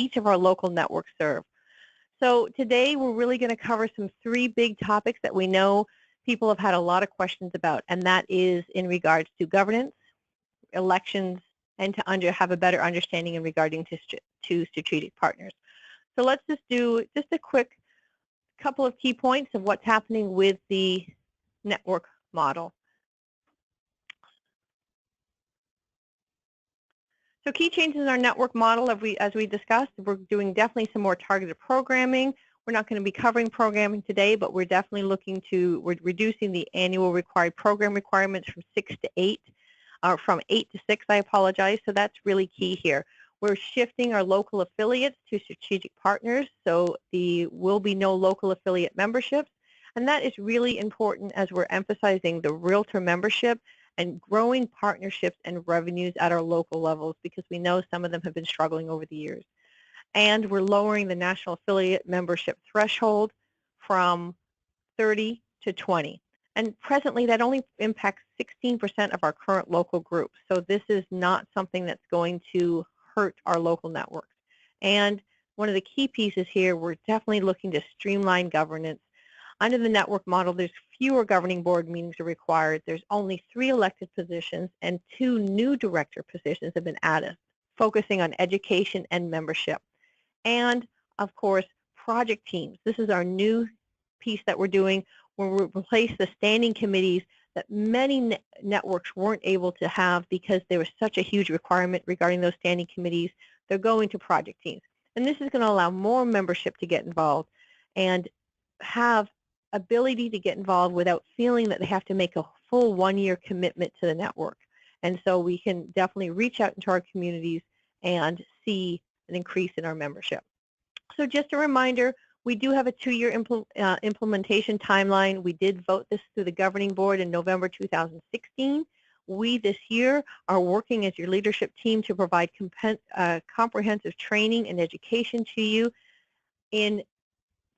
each of our local networks serve. So today we're really going to cover some 3 big topics that we know people have had a lot of questions about, and that is in regards to governance, elections, and to have a better understanding in regarding to strategic partners. So let's just do just a quick couple of key points of what's happening with the network model. So key changes in our network model, as we discussed, we're doing definitely some more targeted programming. We're not going to be covering programming today, but we're definitely we're reducing the annual required program requirements from 6 to 8, from 8 to 6, I apologize. So that's really key here. We're shifting our local affiliates to strategic partners, so there will be no local affiliate memberships. And that is really important as we're emphasizing the realtor membership and growing partnerships and revenues at our local levels, because we know some of them have been struggling over the years. And we're lowering the national affiliate membership threshold from 30 to 20. And presently that only impacts 16% of our current local groups. So this is not something that's going to hurt our local networks. And one of the key pieces here, we're definitely looking to streamline governance. Under the network model, there's fewer governing board meetings are required. There's only 3 elected positions, and 2 new director positions have been added, focusing on education and membership. And, of course, project teams. This is our new piece that we're doing, where we replace the standing committees that many networks weren't able to have because there was such a huge requirement regarding those standing committees. They're going to project teams. And this is going to allow more membership to get involved and have ability to get involved without feeling that they have to make a full 1-year commitment to the network. And so we can definitely reach out into our communities and see an increase in our membership. So just a reminder, we do have a 2-year implementation timeline. We did vote this through the governing board in November 2016. We this year are working as your leadership team to provide comprehensive training and education to you. In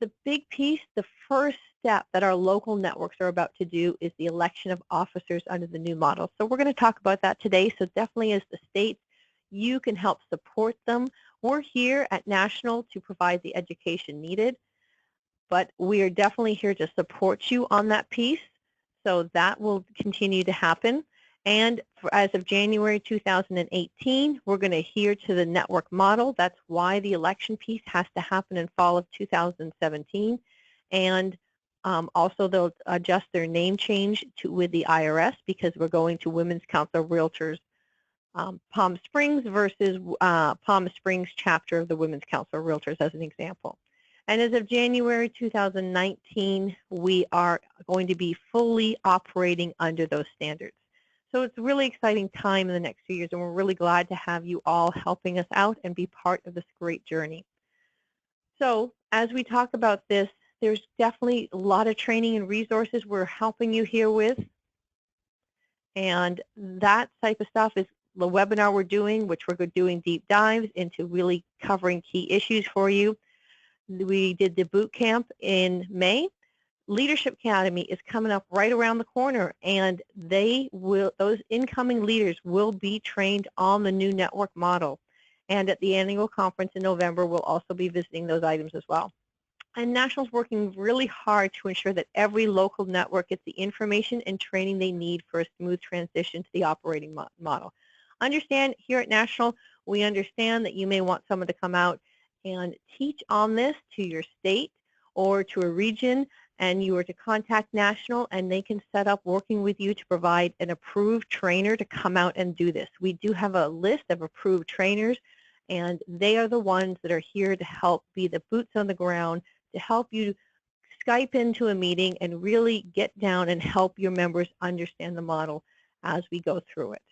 the big piece, the first step that our local networks are about to do is the election of officers under the new model. So we're going to talk about that today. So definitely as the states, you can help support them. We're here at National to provide the education needed, but we are definitely here to support you on that piece. So that will continue to happen. And as of January 2018, we're going to adhere to the network model. That's why the election piece has to happen in fall of 2017. And also they'll adjust their name change with the IRS, because we're going to Women's Council of Realtors Palm Springs versus Palm Springs chapter of the Women's Council of Realtors, as an example. And as of January 2019, we are going to be fully operating under those standards. So it's a really exciting time in the next few years, and we're really glad to have you all helping us out and be part of this great journey. So as we talk about this, there's definitely a lot of training and resources we're helping you here with. And that type of stuff is the webinar we're doing, which we're doing deep dives into really covering key issues for you. We did the boot camp in May. Leadership Academy is coming up right around the corner, and those incoming leaders will be trained on the new network model. And at the annual conference in November, we'll also be visiting those items as well. And National's working really hard to ensure that every local network gets the information and training they need for a smooth transition to the operating model. Understand, here at National, we understand that you may want someone to come out and teach on this to your state or to a region, and you are to contact National, and they can set up working with you to provide an approved trainer to come out and do this. We do have a list of approved trainers, and they are the ones that are here to help be the boots on the ground, to help you Skype into a meeting and really get down and help your members understand the model as we go through it.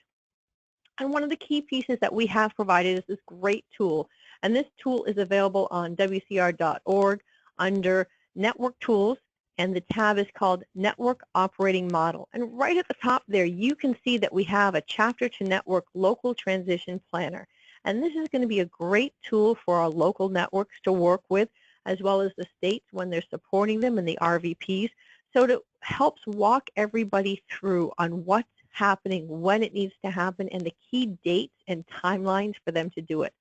And one of the key pieces that we have provided is this great tool, and this tool is available on WCR.org under Network Tools, and the tab is called Network Operating Model. And right at the top there, you can see that we have a Chapter to Network Local Transition Planner. And this is going to be a great tool for our local networks to work with, as well as the states when they're supporting them and the RVPs. So it helps walk everybody through on what's happening, when it needs to happen, and the key dates and timelines for them to do it.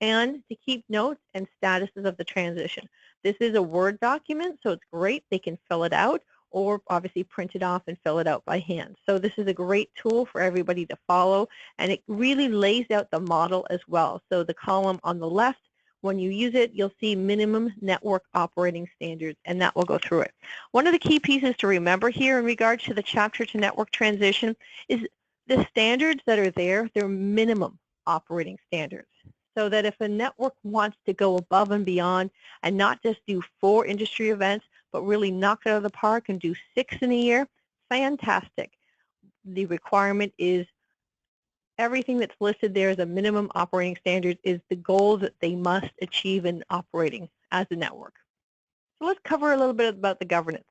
and to keep notes and statuses of the transition. This is a Word document, so it's great. They can fill it out or obviously print it off and fill it out by hand. So this is a great tool for everybody to follow, and it really lays out the model as well. So the column on the left, when you use it, you'll see minimum network operating standards, and that will go through it. One of the key pieces to remember here in regards to the chapter to network transition is the standards that are there, they're minimum operating standards. So that if a network wants to go above and beyond and not just do 4 industry events, but really knock it out of the park and do 6 in a year, fantastic. The requirement is everything that's listed there as a minimum operating standard is the goal that they must achieve in operating as a network. So let's cover a little bit about the governance.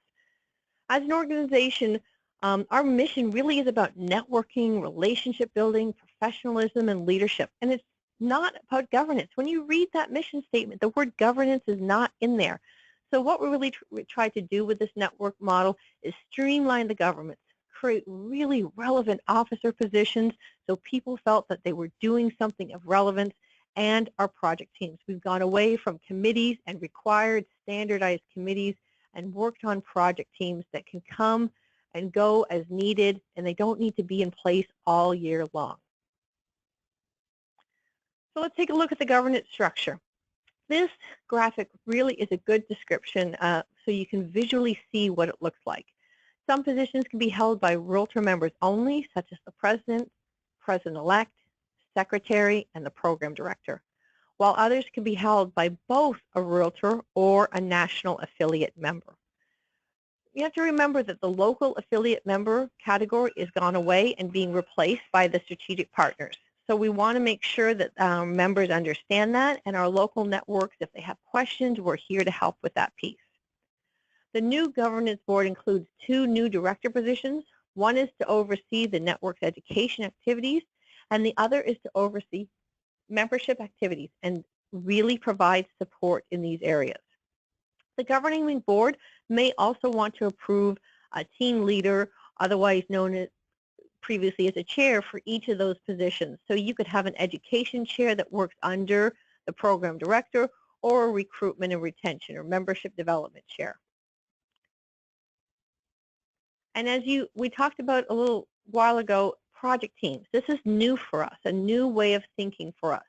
As an organization, our mission really is about networking, relationship building, professionalism, and leadership. And it's not about governance. When you read that mission statement, the word governance is not in there. So what we really try to do with this network model is streamline the governance, create really relevant officer positions so people felt that they were doing something of relevance, and our project teams. We've gone away from committees and required standardized committees and worked on project teams that can come and go as needed, and they don't need to be in place all year long. So let's take a look at the governance structure. This graphic really is a good description so you can visually see what it looks like. Some positions can be held by Realtor members only, such as the president, president-elect, secretary, and the program director, while others can be held by both a Realtor or a national affiliate member. You have to remember that the local affiliate member category is gone away and being replaced by the strategic partners. So we want to make sure that our members understand that, and our local networks, if they have questions, we're here to help with that piece. The new governance board includes 2 new director positions. One is to oversee the network's education activities, and the other is to oversee membership activities and really provide support in these areas. The governing board may also want to approve a team leader, otherwise known as previously as a chair, for each of those positions. So you could have an education chair that works under the program director, or a recruitment and retention or membership development chair. And as we talked about a little while ago, project teams. This is new for us, a new way of thinking for us.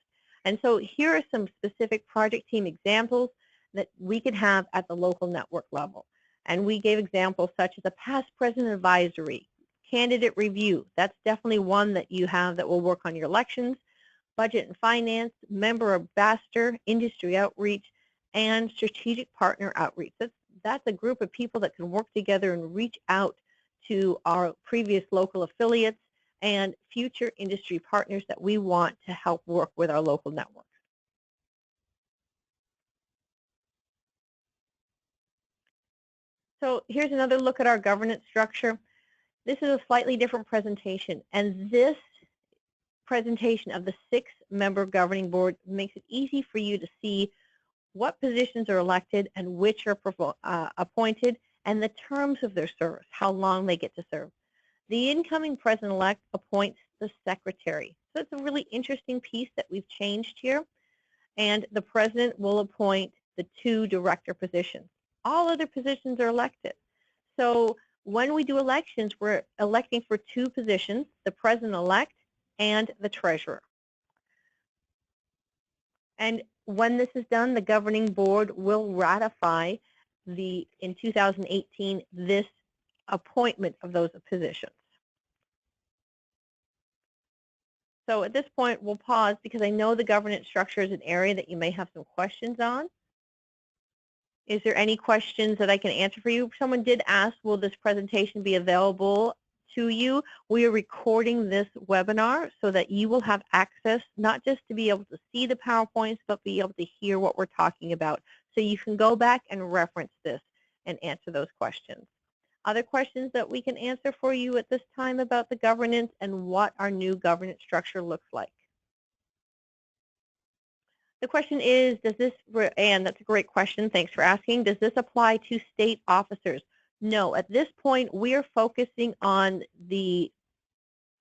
And so here are some specific project team examples that we can have at the local network level. And we gave examples such as a past present advisory, candidate review. That's definitely one that you have that will work on your elections, budget and finance, member ambassador, industry outreach, and strategic partner outreach. That's a group of people that can work together and reach out to our previous local affiliates and future industry partners that we want to help work with our local networks. So here's another look at our governance structure. This is a slightly different presentation, and this presentation of the 6-member governing board makes it easy for you to see what positions are elected and which are appointed, and the terms of their service, how long they get to serve. The incoming president-elect appoints the secretary. So it's a really interesting piece that we've changed here. And the president will appoint the 2 director positions. All other positions are elected. So when we do elections, we're electing for 2 positions, the president-elect and the treasurer. And when this is done, the governing board will ratify in 2018 this appointment of those positions. So at this point, we'll pause because I know the governance structure is an area that you may have some questions on. Is there any questions that I can answer for you? Someone did ask, will this presentation be available to you? We are recording this webinar so that you will have access not just to be able to see the PowerPoints, but be able to hear what we're talking about. So you can go back and reference this and answer those questions. Other questions that we can answer for you at this time about the governance and what our new governance structure looks like. The question is, and that's a great question, thanks for asking, does this apply to state officers? No, at this point we are focusing on the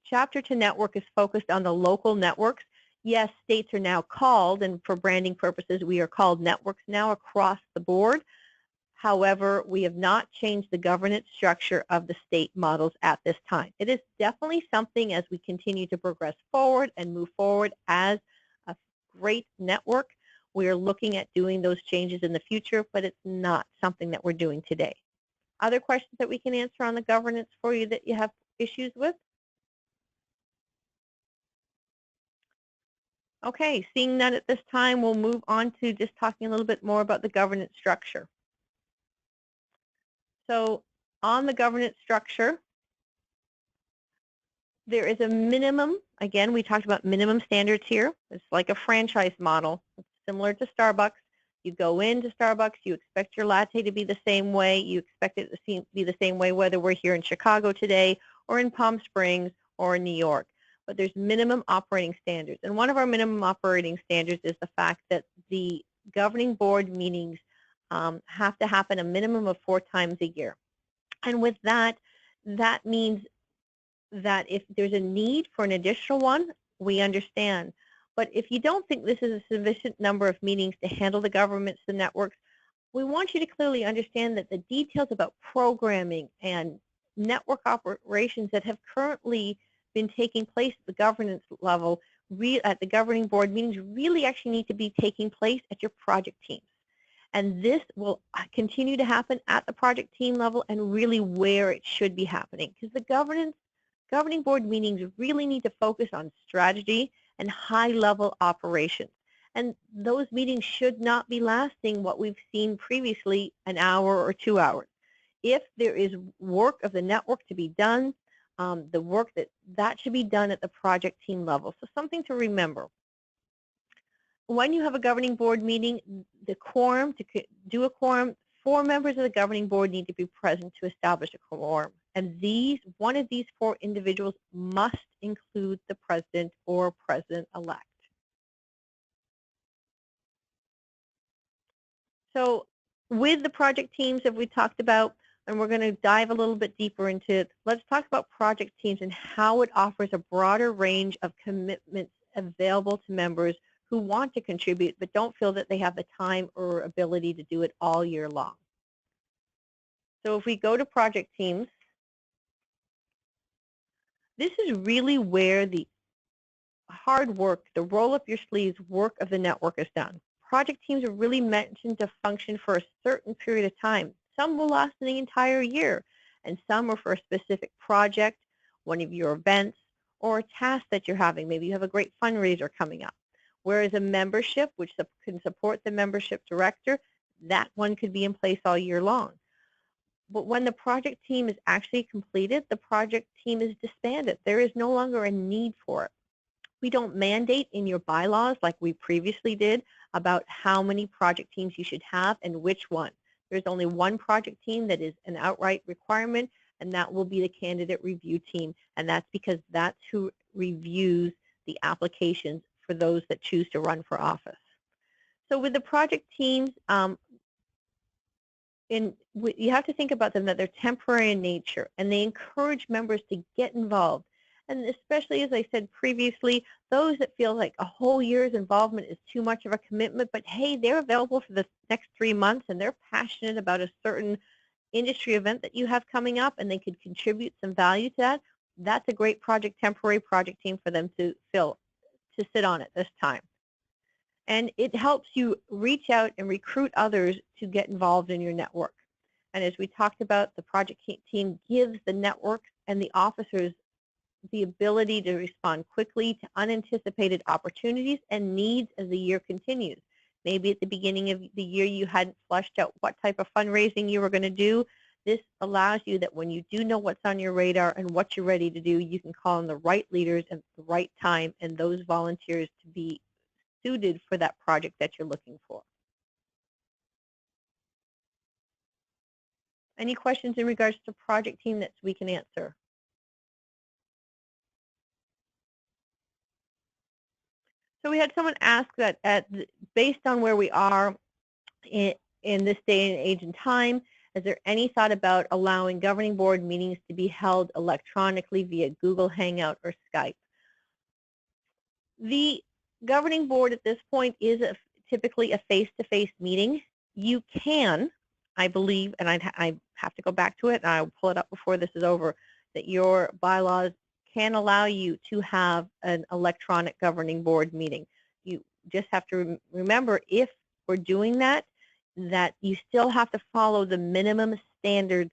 chapter to network is focused on the local networks. yes, states are now called, and for branding purposes, we are called networks now across the board. However, we have not changed the governance structure of the state models at this time. It is definitely something as we continue to progress forward and move forward as a great network. We are looking at doing those changes in the future, but it's not something that we're doing today. Other questions that we can answer on the governance for you that you have issues with? Okay, seeing that at this time, we'll move on to just talking a little bit more about the governance structure. So on the governance structure, there is a minimum, again, we talked about minimum standards here. It's like a franchise model. It's similar to Starbucks. You go into Starbucks, you expect your latte to be the same way. You expect it to be the same way whether we're here in Chicago today or in Palm Springs or in New York. But there's minimum operating standards. And one of our minimum operating standards is the fact that the governing board meetings have to happen a minimum of 4 times a year. And with that, that means that if there's a need for an additional one, we understand. But if you don't think this is a sufficient number of meetings to handle the governments, the networks, we want you to clearly understand that the details about programming and network operations that have currently been taking place at the governance level, at the governing board meetings, really actually need to be taking place at your project teams. And this will continue to happen at the project team level and really where it should be happening, because the governing board meetings really need to focus on strategy and high-level operations. And those meetings should not be lasting what we've seen previously, an hour or 2 hours. If there is work of the network to be done, the work that should be done at the project team level. So something to remember. When you have a governing board meeting, the quorum, to do a quorum, 4 members of the governing board need to be present to establish a quorum. And one of these 4 individuals must include the president or president-elect. So with the project teams that we talked about, and we're going to dive a little bit deeper into it, let's talk about project teams and how it offers a broader range of commitments available to members who want to contribute but don't feel that they have the time or ability to do it all year long. So if we go to project teams, this is really where the hard work, the roll up your sleeves work of the network is done. Project teams are really mentioned to function for a certain period of time. Some will last the entire year, and some are for a specific project, one of your events, or a task that you're having. Maybe you have a great fundraiser coming up. Whereas a membership, which can support the membership director, that one could be in place all year long. But when the project team is actually completed, the project team is disbanded. There is no longer a need for it. We don't mandate in your bylaws like we previously did about how many project teams you should have and which one. There's only one project team that is an outright requirement, and that will be the candidate review team. And that's because that's who reviews the applications for those that choose to run for office. So with the project teams, you have to think about them that they're temporary in nature, and they encourage members to get involved. And especially, as I said previously, those that feel like a whole year's involvement is too much of a commitment, but hey, they're available for the next 3 months and they're passionate about a certain industry event that you have coming up and they could contribute some value to that, that's a great temporary project team for them to sit on at this time. And it helps you reach out and recruit others to get involved in your network. And as we talked about, the project team gives the network and the officers the ability to respond quickly to unanticipated opportunities and needs as the year continues. Maybe at the beginning of the year you hadn't fleshed out what type of fundraising you were going to do. This allows you that when you do know what's on your radar and what you're ready to do, you can call on the right leaders at the right time and those volunteers to be suited for that project that you're looking for. Any questions in regards to project team that we can answer? So we had someone ask that based on where we are in this day and age and time, is there any thought about allowing governing board meetings to be held electronically via Google Hangout or Skype? The Governing board at this point is typically a face-to-face meeting. You can, I believe, and I have to go back to it, and I'll pull it up before this is over, that your bylaws can allow you to have an electronic governing board meeting. You just have to remember, if we're doing that, that you still have to follow the minimum standards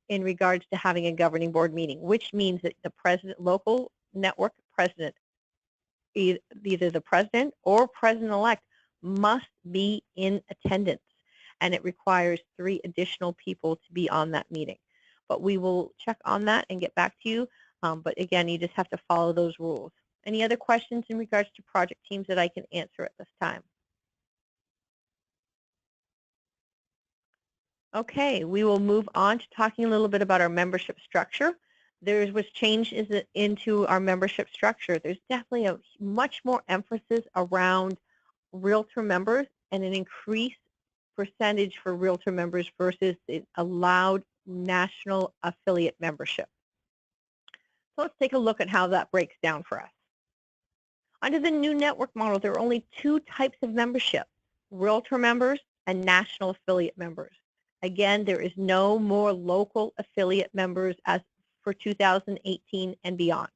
in regards to having a governing board meeting, which means that the president, local network president, either the president or president-elect, must be in attendance, and it requires 3 additional people to be on that meeting. But we will check on that and get back to you. But again, you just have to follow those rules. Any other questions in regards to project teams that I can answer at this time? Okay, we will move on to talking a little bit about our membership structure. There was changes into our membership structure. There's definitely a much more emphasis around Realtor members and an increased percentage for Realtor members versus the allowed national affiliate membership. So let's take a look at how that breaks down for us. Under the new network model, there are only 2 types of membership: Realtor members and national affiliate members. Again, there is no more local affiliate members as for 2018 and beyond.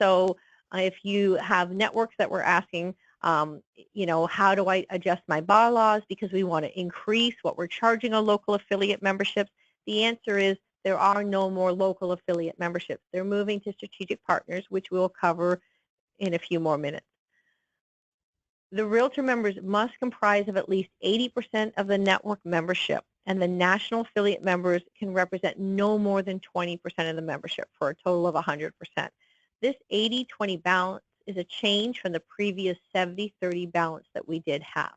So if you have networks that were asking, how do I adjust my bylaws because we want to increase what we're charging on local affiliate memberships, the answer is there are no more local affiliate memberships. They're moving to strategic partners, which we'll cover in a few more minutes. The Realtor members must comprise of at least 80% of the network membership, and the national affiliate members can represent no more than 20% of the membership for a total of 100%. This 80-20 balance is a change from the previous 70-30 balance that we did have.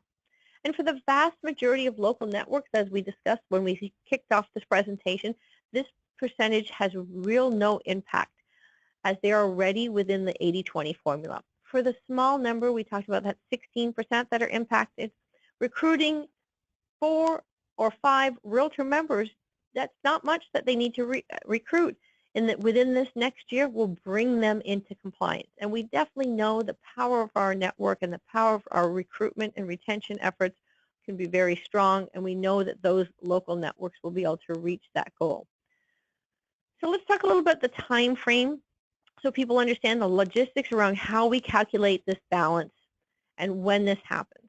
And for the vast majority of local networks, as we discussed when we kicked off this presentation, this percentage has real no impact, as they are already within the 80-20 formula. For the small number, we talked about that 16% that are impacted, recruiting 4 or 5 Realtor members, that's not much that they need to recruit. And that within this next year, we'll bring them into compliance. And we definitely know the power of our network and the power of our recruitment and retention efforts can be very strong, and we know that those local networks will be able to reach that goal. So let's talk a little bit the time frame, so people understand the logistics around how we calculate this balance and when this happens.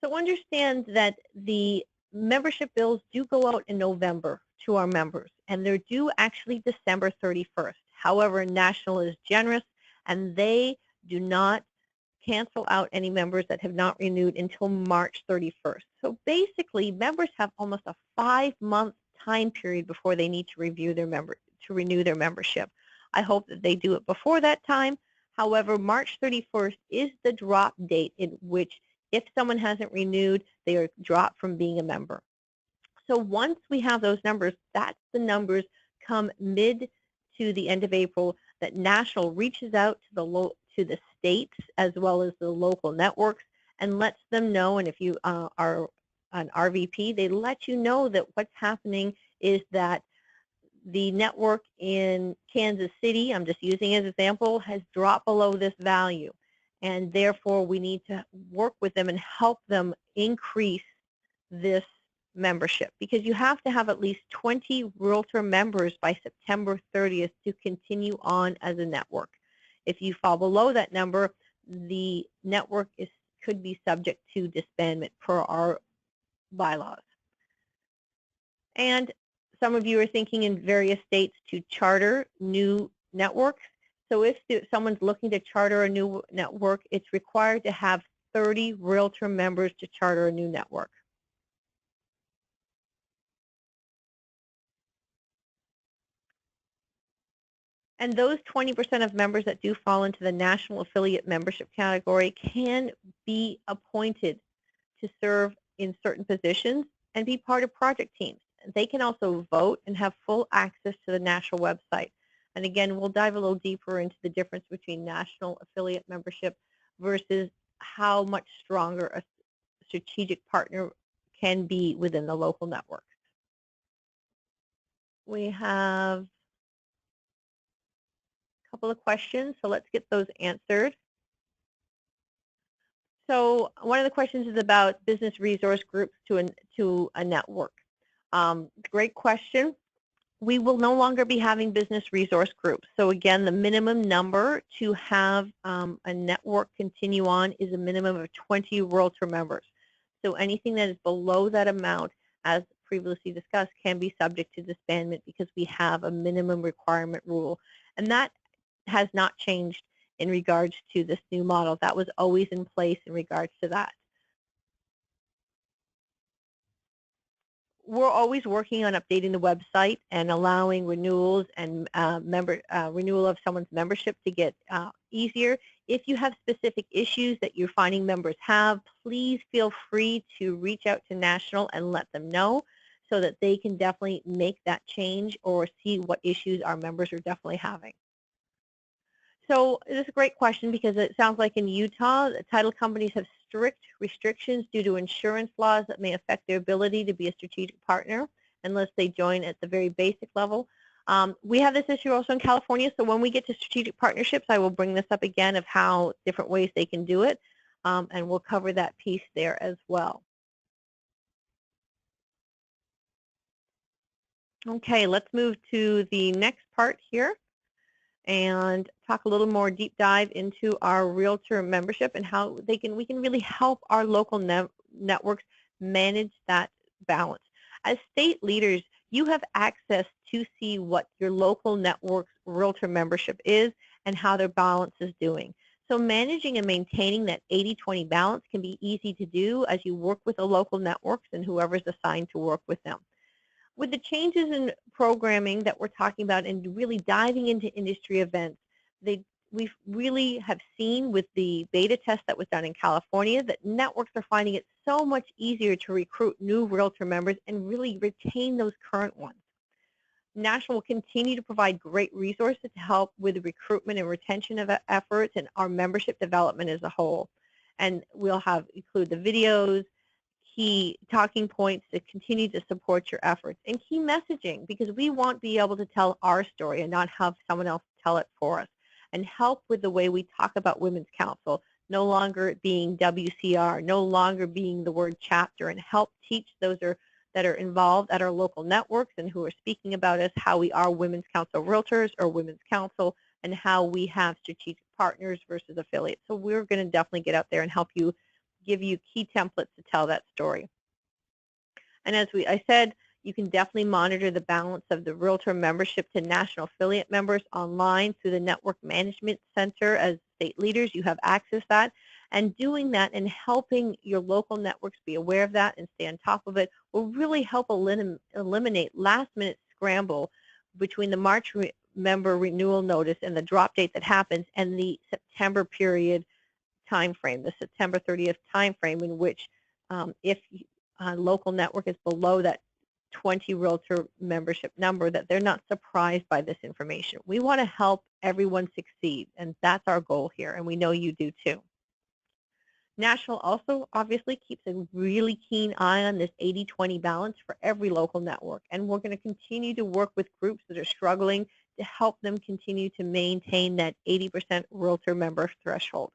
So understand that the membership bills do go out in November to our members, and they're due actually December 31st. However, National is generous, and they do not cancel out any members that have not renewed until March 31st. So basically, members have almost a 5-month time period before they need to renew their membership. I hope that they do it before that time. However, March 31st is the drop date in which, if someone hasn't renewed, they are dropped from being a member. So once we have those numbers, that's the numbers come mid to the end of April that National reaches out to the states as well as the local networks and lets them know. And if you are an RVP, they let you know that what's happening is that the network in Kansas City, I'm just using as an example, has dropped below this value. And therefore, we need to work with them and help them increase this membership, because you have to have at least 20 Realtor members by September 30th to continue on as a network. If you fall below that number, the network could be subject to disbandment per our bylaws. And some of you are thinking in various states to charter new networks. So if someone's looking to charter a new network, it's required to have 30 Realtor members to charter a new network. And those 20% of members that do fall into the national affiliate membership category can be appointed to serve in certain positions and be part of project teams. They can also vote and have full access to the national website. And again, we'll dive a little deeper into the difference between national affiliate membership versus how much stronger a strategic partner can be within the local network. We have a couple of questions, so let's get those answered. So one of the questions is about business resource groups to a network. Great question. We will no longer be having business resource groups. So again, the minimum number to have a network continue on is a minimum of 20 Realtor members. So anything that is below that amount, as previously discussed, can be subject to disbandment because we have a minimum requirement rule. And that has not changed in regards to this new model. That was always in place in regards to that. We're always working on updating the website and allowing renewals and renewal of someone's membership to get easier. If you have specific issues that you're finding members have, please feel free to reach out to National and let them know so that they can definitely make that change or see what issues our members are definitely having. So this is a great question because it sounds like in Utah, title companies have strict restrictions due to insurance laws that may affect their ability to be a strategic partner unless they join at the very basic level. We have this issue also in California, so when we get to strategic partnerships, I will bring this up again of how different ways they can do it, and we'll cover that piece there as well. Okay, let's move to the next part here and talk a little more deep dive into our Realtor membership and how we can really help our local networks manage that balance. As state leaders, you have access to see what your local network's Realtor membership is and how their balance is doing. So managing and maintaining that 80-20 balance can be easy to do as you work with the local networks and whoever's assigned to work with them. With the changes in programming that we're talking about and really diving into industry events, we really have seen with the beta test that was done in California that networks are finding it so much easier to recruit new Realtor members and really retain those current ones. National will continue to provide great resources to help with the recruitment and retention of efforts and our membership development as a whole. And we'll include the videos, key talking points to continue to support your efforts, and key messaging, because we want to be able to tell our story and not have someone else tell it for us, and help with the way we talk about Women's Council, no longer being WCR, no longer being the word chapter, and help teach those that are involved at our local networks and who are speaking about us how we are Women's Council Realtors or Women's Council and how we have strategic partners versus affiliates. So we're going to definitely get out there and help you, give you key templates to tell that story. And as I said, you can definitely monitor the balance of the Realtor membership to national affiliate members online through the Network Management Center. As state leaders, you have access to that. And doing that and helping your local networks be aware of that and stay on top of it will really help eliminate last-minute scramble between the March member renewal notice and the drop date that happens and the September period time frame, the September 30th time frame, in which if a local network is below that 20 Realtor membership number, that they're not surprised by this information. We want to help everyone succeed, and that's our goal here, and we know you do too. National also obviously keeps a really keen eye on this 80-20 balance for every local network, and we're going to continue to work with groups that are struggling to help them continue to maintain that 80% Realtor member threshold.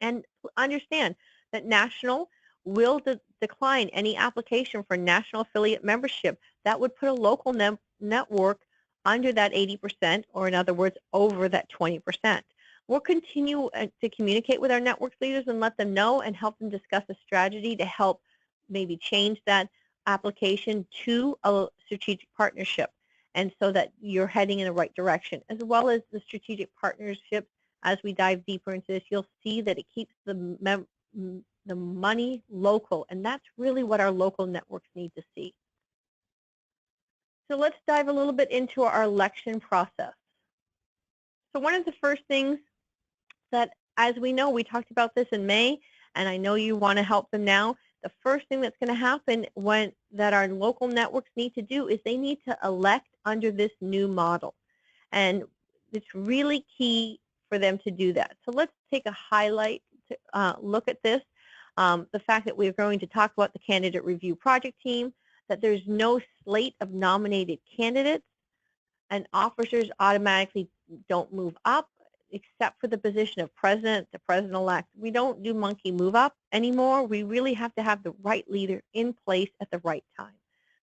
And understand that National will decline any application for national affiliate membership that would put a local network under that 80%, or in other words, over that 20%. We'll continue to communicate with our network leaders and let them know and help them discuss a strategy to help maybe change that application to a strategic partnership, and so that you're heading in the right direction. As well as the strategic partnerships, as we dive deeper into this, you'll see that it keeps the money local, and that's really what our local networks need to see. So let's dive a little bit into our election process. So one of the first things that, as we know, we talked about this in May, and I know you want to help them now. The first thing that's going to happen that our local networks need to do is they need to elect under this new model. And it's really key for them to do that. So let's take a highlight look at this. The fact that we're going to talk about the candidate review project team, that there's no slate of nominated candidates, and officers automatically don't move up. except for the position of president, the president-elect, we don't do monkey move up anymore. We really have to have the right leader in place at the right time.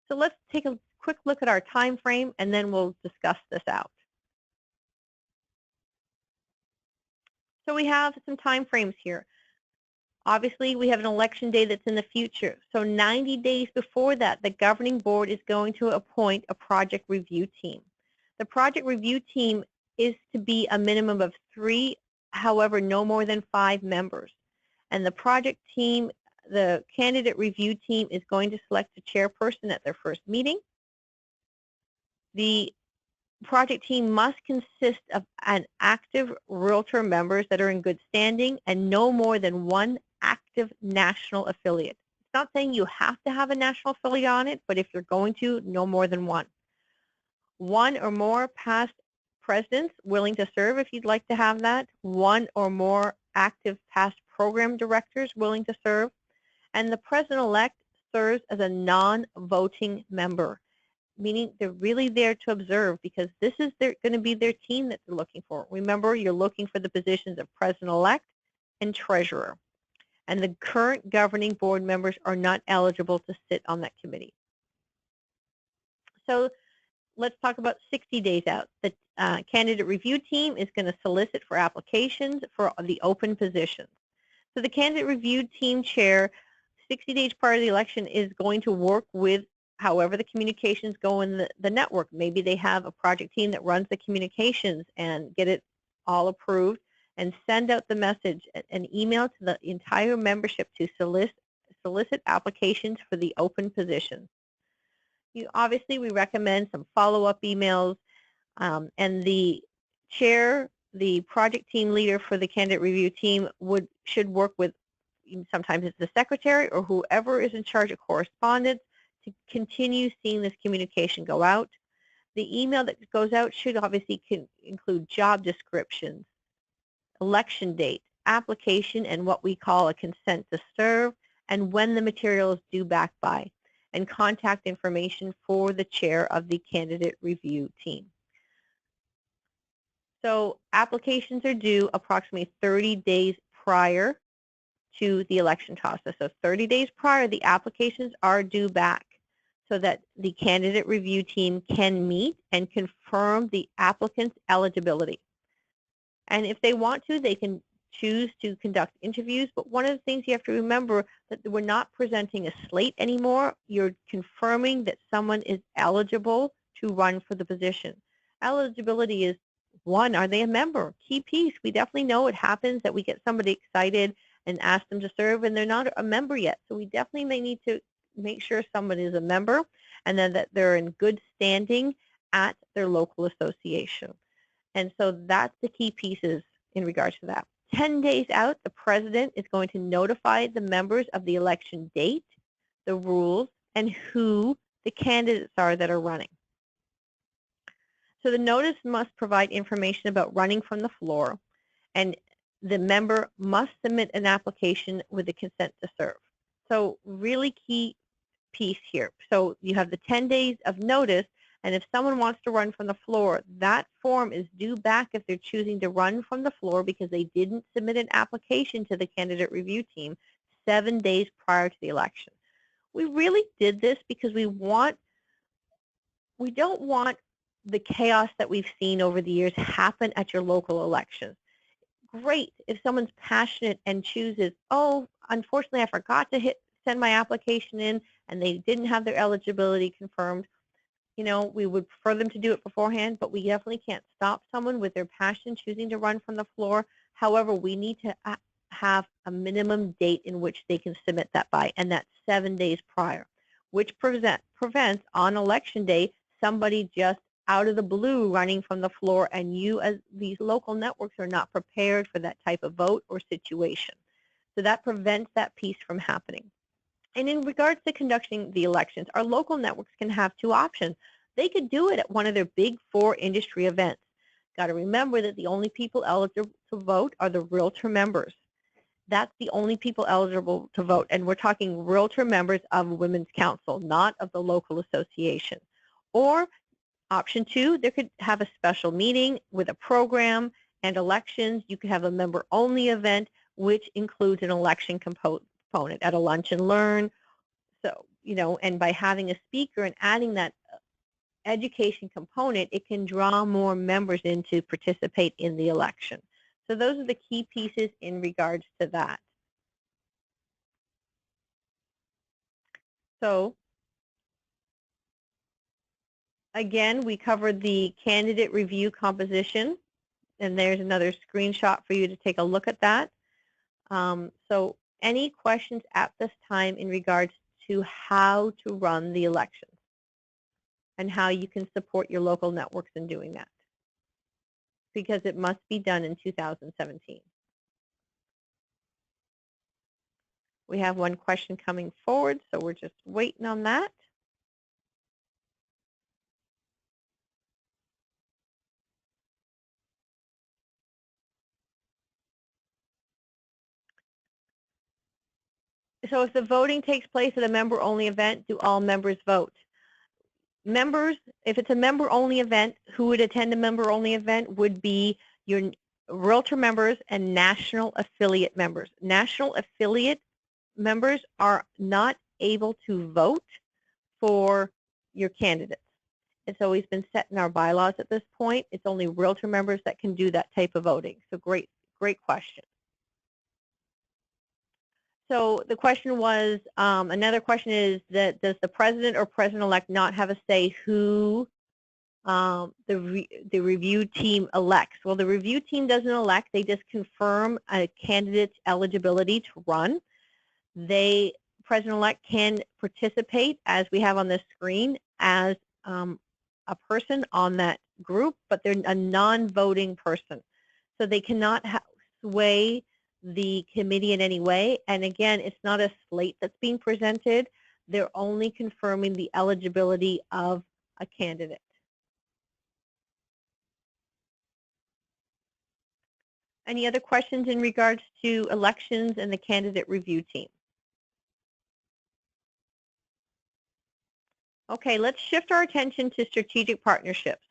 So let's take a quick look at our time frame, and then we'll discuss this out. So we have some time frames here. Obviously, we have an election day that's in the future. So 90 days before that, the governing board is going to appoint a project review team. The project review team is to be a minimum of 3, however, no more than 5 members. And the project team, the candidate review team, is going to select a chairperson at their first meeting. The project team must consist of an active Realtor members that are in good standing and no more than 1 active national affiliate. It's not saying you have to have a national affiliate on it, but if you're going to, no more than 1. 1 or more past presidents willing to serve if you'd like to have that. 1 or more active past program directors willing to serve. And the president-elect serves as a non-voting member, meaning they're really there to observe because this is going to be their team that they're looking for. Remember, you're looking for the positions of president-elect and treasurer. And the current governing board members are not eligible to sit on that committee. So let's talk about 60 days out. The candidate review team is going to solicit for applications for the open positions. So the candidate review team chair, 60 days prior to the election, is going to work with however the communications go in the network. Maybe they have a project team that runs the communications and get it all approved and send out the message, an email to the entire membership to solicit applications for the open positions. Obviously, we recommend some follow-up emails, and the chair, the project team leader for the candidate review team should work with, sometimes it's the secretary or whoever is in charge of correspondence, to continue seeing this communication go out. The email that goes out should obviously include job descriptions, election date, application, and what we call a consent to serve, and when the material is due back by, and contact information for the chair of the candidate review team. So applications are due approximately 30 days prior to the election process. So 30 days prior, the applications are due back so that the candidate review team can meet and confirm the applicant's eligibility. And if they want to, they can choose to conduct interviews. But one of the things you have to remember that we're not presenting a slate anymore. You're confirming that someone is eligible to run for the position. Eligibility is, 1, are they a member? Key piece. We definitely know it happens that we get somebody excited and ask them to serve and they're not a member yet. So we definitely may need to make sure somebody is a member and then that they're in good standing at their local association. And so that's the key pieces in regards to that. 10 days out, the president is going to notify the members of the election date, the rules, and who the candidates are that are running. So the notice must provide information about running from the floor, and the member must submit an application with the consent to serve. So really key piece here. So you have the 10 days of notice, and if someone wants to run from the floor, that form is due back if they're choosing to run from the floor because they didn't submit an application to the candidate review team 7 days prior to the election. We really did this because we don't want the chaos that we've seen over the years happen at your local elections. Great if someone's passionate and chooses, oh, unfortunately I forgot to send my application in and they didn't have their eligibility confirmed. You know, we would prefer them to do it beforehand, but we definitely can't stop someone with their passion choosing to run from the floor. However, we need to have a minimum date in which they can submit that by, and that's 7 days prior, which prevents on election day somebody just out of the blue running from the floor, and you as these local networks are not prepared for that type of vote or situation. So that prevents that piece from happening. And in regards to conducting the elections, our local networks can have 2 options. They could do it at one of their big 4 industry events. Got to remember that the only people eligible to vote are the Realtor members. That's the only people eligible to vote, and we're talking Realtor members of Women's Council, not of the local association. Or option 2, they could have a special meeting with a program and elections. You could have a member-only event, which includes an election component at a lunch and learn. So, and by having a speaker and adding that education component, it can draw more members in to participate in the election. So those are the key pieces in regards to that. So again, we covered the candidate review composition, and there's another screenshot for you to take a look at that. So any questions at this time in regards to how to run the elections and how you can support your local networks in doing that? Because it must be done in 2017. We have one question coming forward, so we're just waiting on that. So if the voting takes place at a member-only event, do all members vote? Members, if it's a member-only event, who would attend a member-only event would be your Realtor members and national affiliate members. National affiliate members are not able to vote for your candidates. It's always been set in our bylaws at this point. It's only Realtor members that can do that type of voting. So great question. So the question was, another question is that does the president or president-elect not have a say who the review team elects? Well, the review team doesn't elect. They just confirm a candidate's eligibility to run. President-elect can participate, as we have on this screen, as a person on that group, but they're a non-voting person. So they cannot sway the committee in any way. And again, it's not a slate that's being presented. They're only confirming the eligibility of a candidate. Any other questions in regards to elections and the candidate review team? Okay, let's shift our attention to strategic partnerships.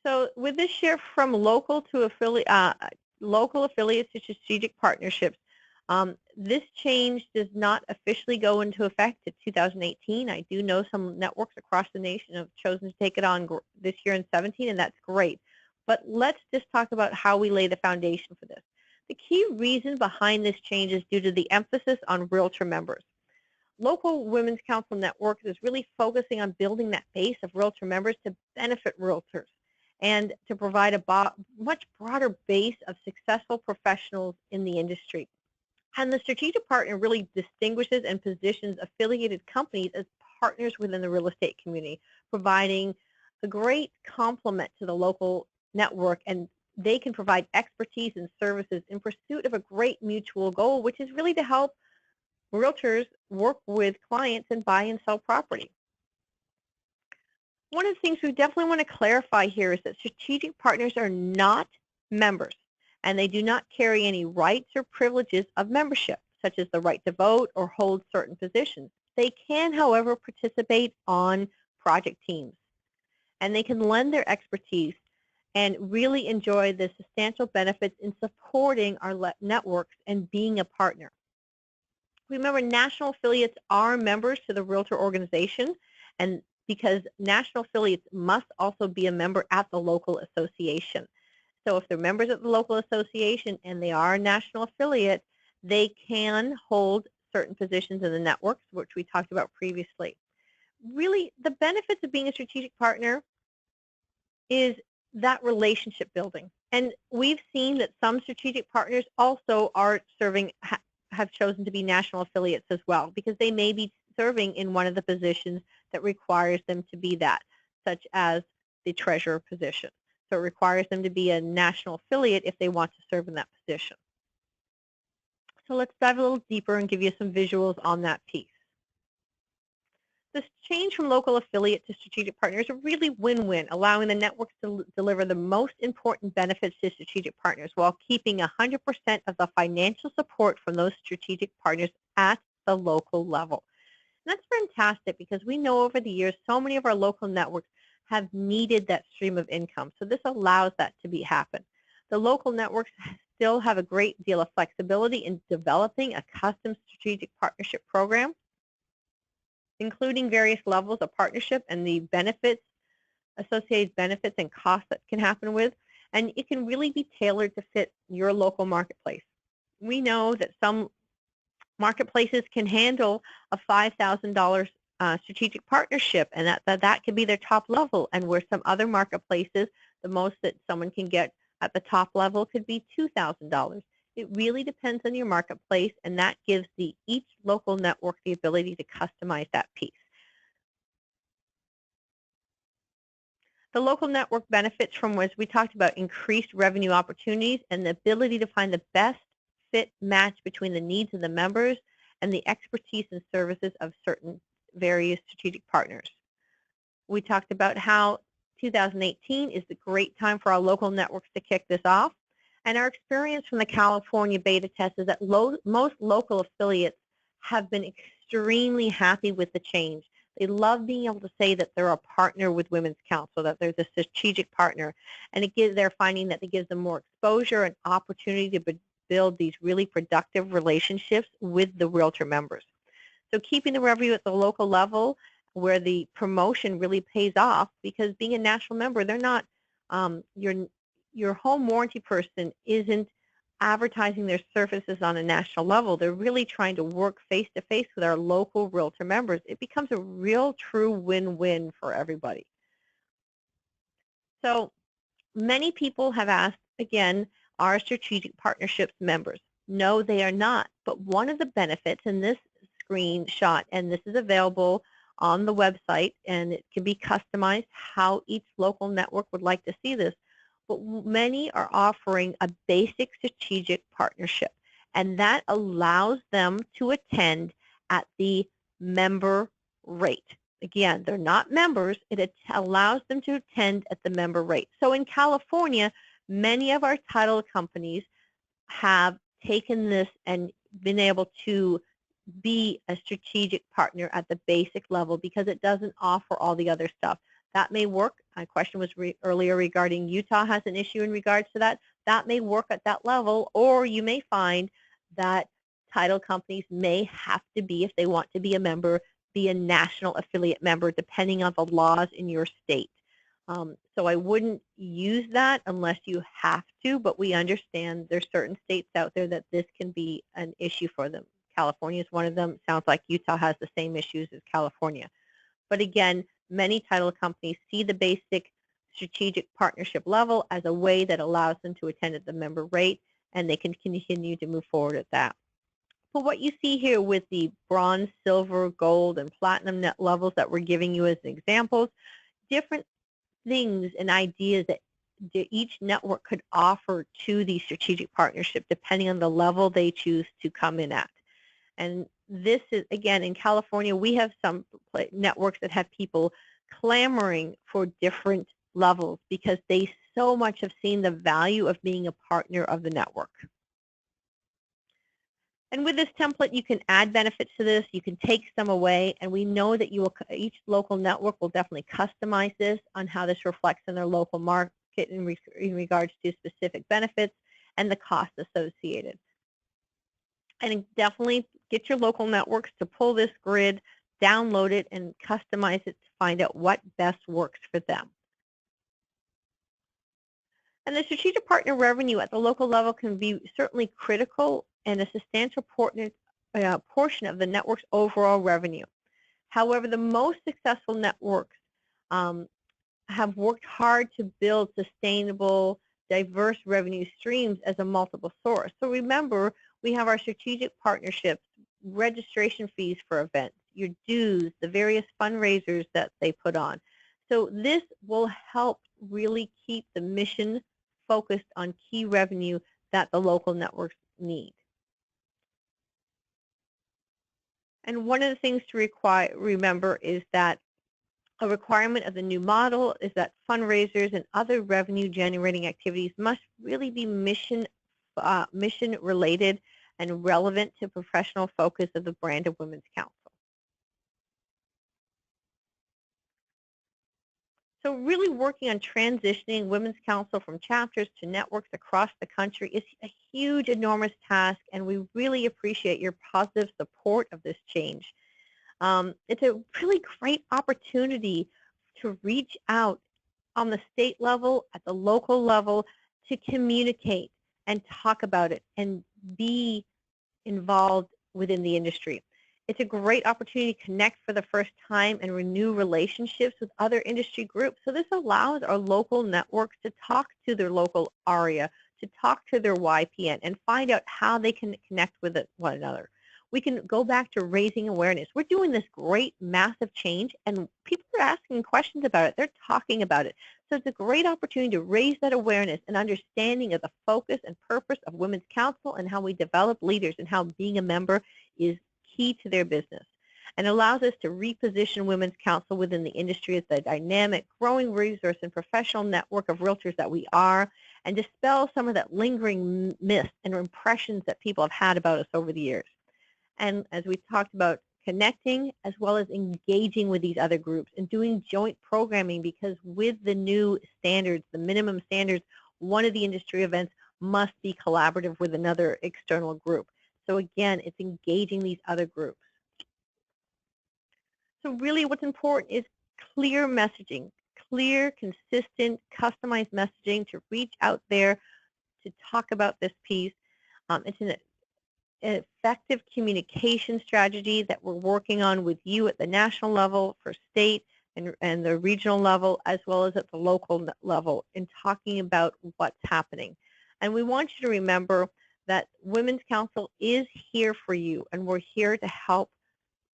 So with this shift from local affiliates to strategic partnerships, this change does not officially go into effect in 2018. I do know some networks across the nation have chosen to take it on this year in 17, and that's great. But let's just talk about how we lay the foundation for this. The key reason behind this change is due to the emphasis on Realtor members. Local Women's Council Networks is really focusing on building that base of Realtor members to benefit Realtors and to provide a much broader base of successful professionals in the industry. And the strategic partner really distinguishes and positions affiliated companies as partners within the real estate community, providing a great complement to the local network, and they can provide expertise and services in pursuit of a great mutual goal, which is really to help Realtors work with clients and buy and sell property. One of the things we definitely want to clarify here is that strategic partners are not members, and they do not carry any rights or privileges of membership, such as the right to vote or hold certain positions. They can, however, participate on project teams, and they can lend their expertise and really enjoy the substantial benefits in supporting our networks and being a partner. Remember, national affiliates are members to the Realtor organization, and because national affiliates must also be a member at the local association. So if they're members at the local association and they are a national affiliate, they can hold certain positions in the networks, which we talked about previously. Really, the benefits of being a strategic partner is that relationship building. And we've seen that some strategic partners also are serving, have chosen to be national affiliates as well, because they may be serving in one of the positions that requires them to be that, such as the treasurer position. So it requires them to be a national affiliate if they want to serve in that position. So let's dive a little deeper and give you some visuals on that piece. This change from local affiliate to strategic partners is a really win-win, allowing the networks to deliver the most important benefits to strategic partners while keeping 100% of the financial support from those strategic partners at the local level. That's fantastic because we know over the years so many of our local networks have needed that stream of income. So this allows that to be happen. The local networks still have a great deal of flexibility in developing a custom strategic partnership program, including various levels of partnership and the benefits, associated benefits and costs that can happen with, and it can really be tailored to fit your local marketplace. We know that some marketplaces can handle a $5,000 strategic partnership, and that could be their top level. And where some other marketplaces, the most that someone can get at the top level could be $2,000. It really depends on your marketplace, and that gives each local network the ability to customize that piece. The local network benefits from, as we talked about, increased revenue opportunities and the ability to find the best fit match between the needs of the members and the expertise and services of certain various strategic partners. We talked about how 2018 is the great time for our local networks to kick this off. And our experience from the California beta test is that most local affiliates have been extremely happy with the change. They love being able to say that they're a partner with Women's Council, that there's a strategic partner. And they're finding that it gives them more exposure and opportunity to build these really productive relationships with the realtor members. So keeping the revenue at the local level where the promotion really pays off, because being a national member, they're not, your home warranty person isn't advertising their services on a national level. They're really trying to work face-to-face with our local realtor members. It becomes a real true win-win for everybody. So many people have asked, again, are strategic partnerships members? No, they are not. But one of the benefits in this screenshot, and this is available on the website, and it can be customized how each local network would like to see this, but many are offering a basic strategic partnership, and that allows them to attend at the member rate. Again, they're not members. It allows them to attend at the member rate. So in California, many of our title companies have taken this and been able to be a strategic partner at the basic level because it doesn't offer all the other stuff. That may work. My question was earlier regarding Utah has an issue in regards to that. That may work at that level, or you may find that title companies may have to be, if they want to be a member, be a national affiliate member depending on the laws in your state. So I wouldn't use that unless you have to, but we understand there's certain states out there that this can be an issue for them. California is one of them. Sounds like Utah has the same issues as California. But again, many title companies see the basic strategic partnership level as a way that allows them to attend at the member rate, and they can continue to move forward at that. But what you see here with the bronze, silver, gold, and platinum net levels that we're giving you as examples, different things and ideas that each network could offer to the strategic partnership depending on the level they choose to come in at. And this is, again, in California, we have some networks that have people clamoring for different levels because they so much have seen the value of being a partner of the network. And with this template, you can add benefits to this. You can take some away, and we know that each local network will definitely customize this on how this reflects in their local market in regards to specific benefits and the costs associated. And definitely get your local networks to pull this grid, download it, and customize it to find out what best works for them. And the strategic partner revenue at the local level can be certainly critical and a substantial portion of the network's overall revenue. However, the most successful networks have worked hard to build sustainable, diverse revenue streams as a multiple source. So remember, we have our strategic partnerships, registration fees for events, your dues, the various fundraisers that they put on. So this will help really keep the mission focused on key revenue that the local networks need. And one of the things to remember is that a requirement of the new model is that fundraisers and other revenue generating activities must really be mission related and relevant to professional focus of the brand of Women's Council. So really working on transitioning Women's Council from chapters to networks across the country is a huge, enormous task, and we really appreciate your positive support of this change. It's a really great opportunity to reach out on the state level, at the local level, to communicate and talk about it and be involved within the industry. It's a great opportunity to connect for the first time and renew relationships with other industry groups. So this allows our local networks to talk to their local ARIA, to talk to their YPN, and find out how they can connect with one another. We can go back to raising awareness. We're doing this great, massive change, and people are asking questions about it. They're talking about it. So it's a great opportunity to raise that awareness and understanding of the focus and purpose of Women's Council and how we develop leaders and how being a member is key to their business, and allows us to reposition Women's Council within the industry as the dynamic, growing resource and professional network of realtors that we are, and dispel some of that lingering myths and impressions that people have had about us over the years. And as we talked about, connecting as well as engaging with these other groups and doing joint programming, because with the new standards, the minimum standards, one of the industry events must be collaborative with another external group. So again, it's engaging these other groups. So really what's important is clear messaging, clear, consistent, customized messaging to reach out there to talk about this piece. It's an effective communication strategy that we're working on with you at the national level, for state and the regional level, as well as at the local level, in talking about what's happening. And we want you to remember that Women's Council is here for you, and we're here to help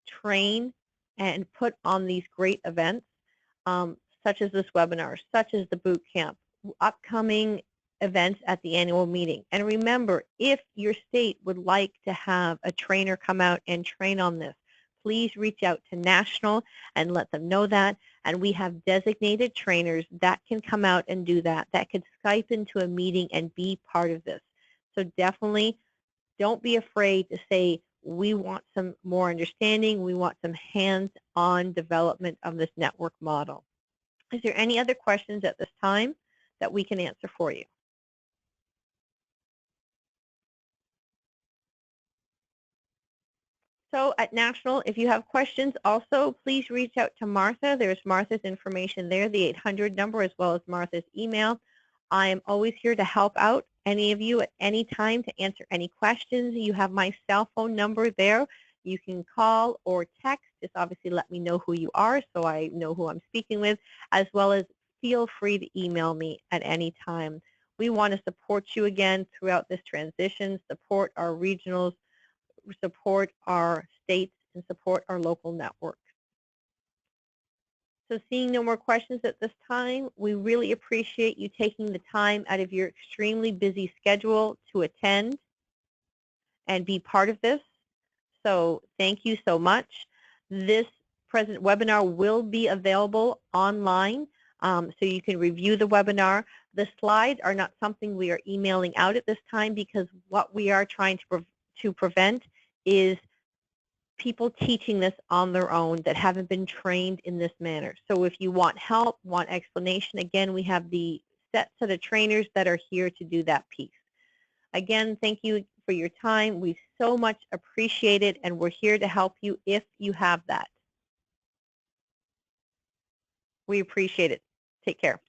train and put on these great events, such as this webinar, such as the boot camp, upcoming events at the annual meeting. And remember, if your state would like to have a trainer come out and train on this, please reach out to National and let them know that. And we have designated trainers that can come out and do that, that could Skype into a meeting and be part of this. So definitely don't be afraid to say, we want some more understanding, we want some hands-on development of this network model. Is there any other questions at this time that we can answer for you? So at National, if you have questions also, please reach out to Martha. There's Martha's information there, the 800 number, as well as Martha's email. I am always here to help out any of you at any time to answer any questions. You have my cell phone number there. You can call or text. Just obviously let me know who you are so I know who I'm speaking with, as well as feel free to email me at any time. We want to support you again throughout this transition, support our regionals, support our states, and support our local network. So seeing no more questions at this time, we really appreciate you taking the time out of your extremely busy schedule to attend and be part of this. So thank you so much. This present webinar will be available online, so you can review the webinar. The slides are not something we are emailing out at this time, because what we are trying to prevent is people teaching this on their own that haven't been trained in this manner. So if you want help, want explanation, again, we have the set of trainers that are here to do that piece. Again, thank you for your time. We so much appreciate it, and we're here to help you if you have that. We appreciate it. Take care.